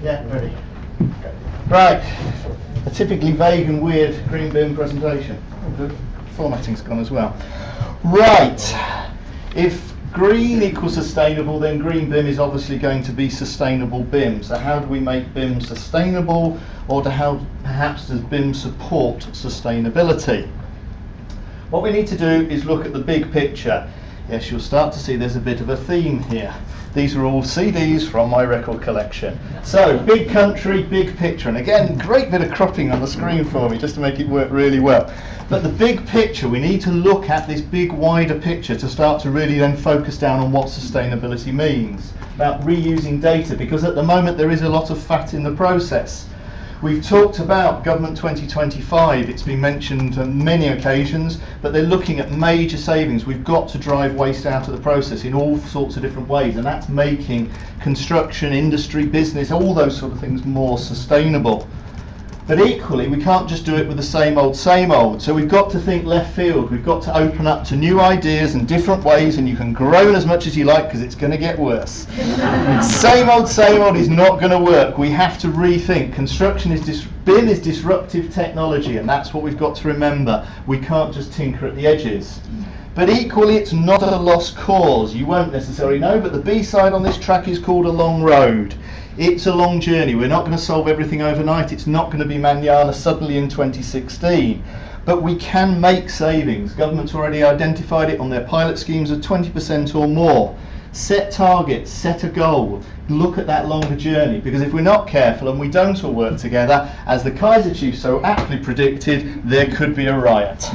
Yeah, ready. Right, a typically vague and weird GreenBIM presentation. Oh, good. Formatting's gone as well. Right, if green equals sustainable, then GreenBIM is obviously going to be sustainable BIM. So how do we make BIM sustainable, or how perhaps does BIM support sustainability? What we need to do is look at the big picture. Yes, you'll start to see there's a bit of a theme here. These are all CDs from my record collection. So, big country, big picture. And again, great bit of cropping on the screen for me, just to make it work really well. But the big picture, we need to look at this big, wider picture to start to really then focus down on what sustainability means. About reusing data, because at the moment there is a lot of fat in the process. We've talked about Government 2025, it's been mentioned on many occasions, but they're looking at major savings. We've got to drive waste out of the process in all sorts of different ways, and that's making construction, industry, business, all those sort of things more sustainable. But equally, we can't just do it with the same old, so we've got to think left field. We've got to open up to new ideas and different ways, and you can groan as much as you like because it's going to get worse. Same old is not going to work. We have to rethink. BIM is disruptive technology, and that's what we've got to remember. We can't just tinker at the edges. But equally, it's not a lost cause. You won't necessarily know, but the B-side on this track is called A Long Road. It's a long journey. We're not going to solve everything overnight. It's not going to be manana suddenly in 2016. But we can make savings. Government's already identified it on their pilot schemes of 20% or more. Set targets, set a goal, look at that longer journey, because if we're not careful and we don't all work together, as the Kaiser Chief so aptly predicted, there could be a riot.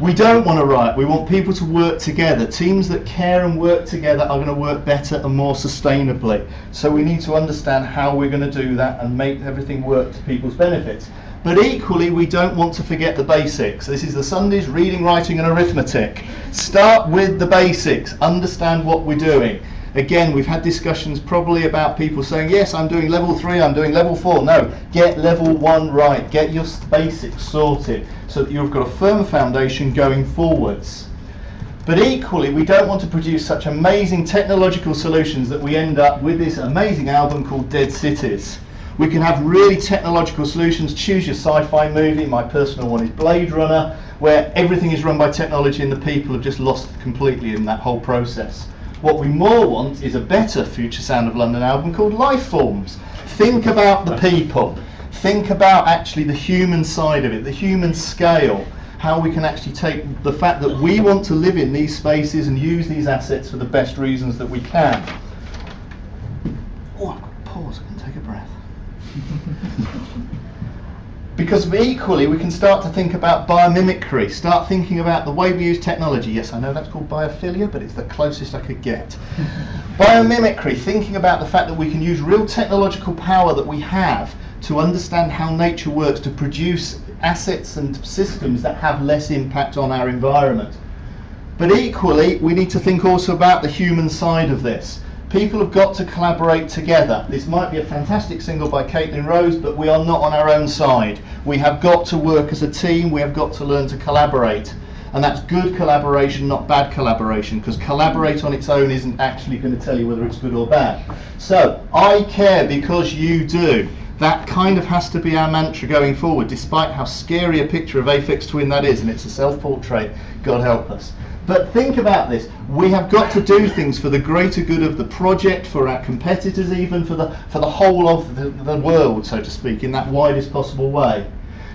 We don't want a riot, we want people to work together. Teams that care and work together are going to work better and more sustainably. So we need to understand how we're going to do that and make everything work to people's benefits. But equally, we don't want to forget the basics. This is the Sundays, reading, writing and arithmetic. Start with the basics, understand what we're doing. Again, we've had discussions probably about people saying, yes, I'm doing level 3, I'm doing level 4. No, get level 1 right, get your basics sorted so that you've got a firm foundation going forwards. But equally, we don't want to produce such amazing technological solutions that we end up with this amazing album called Dead Cities. We can have really technological solutions. Choose your sci-fi movie. My personal one is Blade Runner, where everything is run by technology and the people have just lost completely in that whole process. What we more want is a better Future Sound of London album called Life Forms. Think about the people. Think about actually the human side of it, the human scale, how we can actually take the fact that we want to live in these spaces and use these assets for the best reasons that we can. Oh, I've got to pause, I can take a breath. Because equally we can start to think about biomimicry, start thinking about the way we use technology. Yes, I know that's called biophilia, but it's the closest I could get. Biomimicry, thinking about the fact that we can use real technological power that we have to understand how nature works to produce assets and systems that have less impact on our environment. But equally, we need to think also about the human side of this. People have got to collaborate together. This might be a fantastic single by Caitlin Rose, but we are not on our own side. We have got to work as a team, we have got to learn to collaborate. And that's good collaboration, not bad collaboration, because collaborate on its own isn't actually going to tell you whether it's good or bad. So, I care because you do. That kind of has to be our mantra going forward, despite how scary a picture of Aphex Twin that is, and it's a self-portrait, God help us. But think about this, we have got to do things for the greater good of the project, for our competitors even, for the whole of the world, so to speak, in that widest possible way.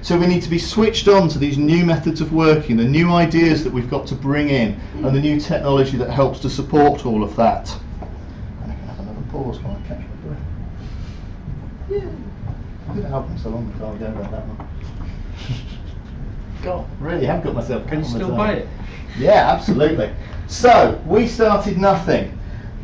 So we need to be switched on to these new methods of working, the new ideas that we've got to bring in, and the new technology that helps to support all of that. And I can have another pause while I catch my breath. Yeah, good album, so long ago ago about that one. God, really have got myself. Can you still buy it? Yeah, absolutely. So, we started nothing.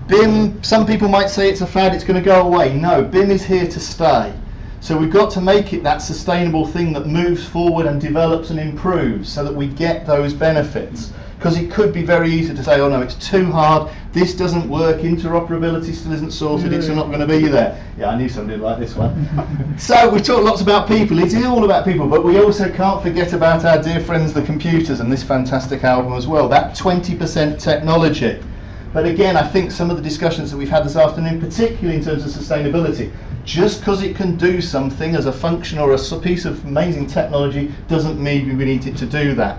BIM, some people might say it's a fad, it's going to go away. No, BIM is here to stay. So we've got to make it that sustainable thing that moves forward and develops and improves so that we get those benefits. Because it could be very easy to say, oh no, it's too hard, this doesn't work, interoperability still isn't sorted, it's not going to be there. Yeah, I knew somebody like this one. So we've talked lots about people, it is all about people, but we also can't forget about our dear friends the computers and this fantastic album as well, that 20% technology. But again, I think some of the discussions that we've had this afternoon, particularly in terms of sustainability, Just because it can do something as a function or a piece of amazing technology doesn't mean we need it to do that.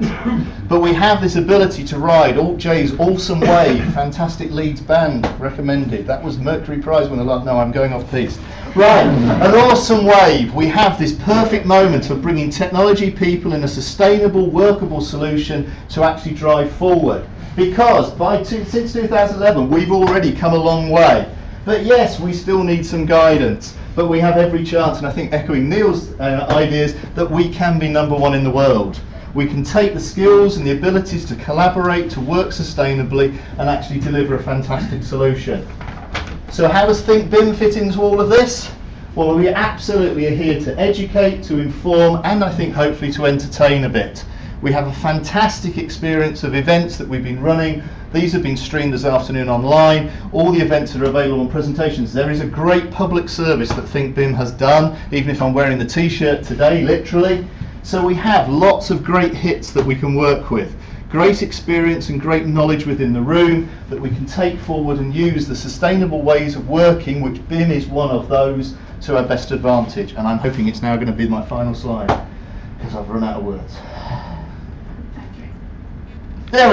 But we have this ability to ride Alt-J's Awesome Wave, fantastic Leeds band, recommended. That was Mercury Prize winner. No, I'm going off piece. Right, an Awesome Wave. We have this perfect moment of bringing technology people in a sustainable, workable solution to actually drive forward. Because since 2011, we've already come a long way. But yes, we still need some guidance, but we have every chance, and I think echoing Neil's ideas, that we can be #1 in the world. We can take the skills and the abilities to collaborate, to work sustainably, and actually deliver a fantastic solution. So how does Think BIM fit into all of this? Well, we absolutely are here to educate, to inform, and I think hopefully to entertain a bit. We have a fantastic experience of events that we've been running. These have been streamed this afternoon online. All the events are available on presentations. There is a great public service that Think BIM has done, even if I'm wearing the t-shirt today, literally. So we have lots of great hits that we can work with. Great experience and great knowledge within the room that we can take forward and use the sustainable ways of working, which BIM is one of those, to our best advantage. And I'm hoping it's now going to be my final slide, because I've run out of words. There we go.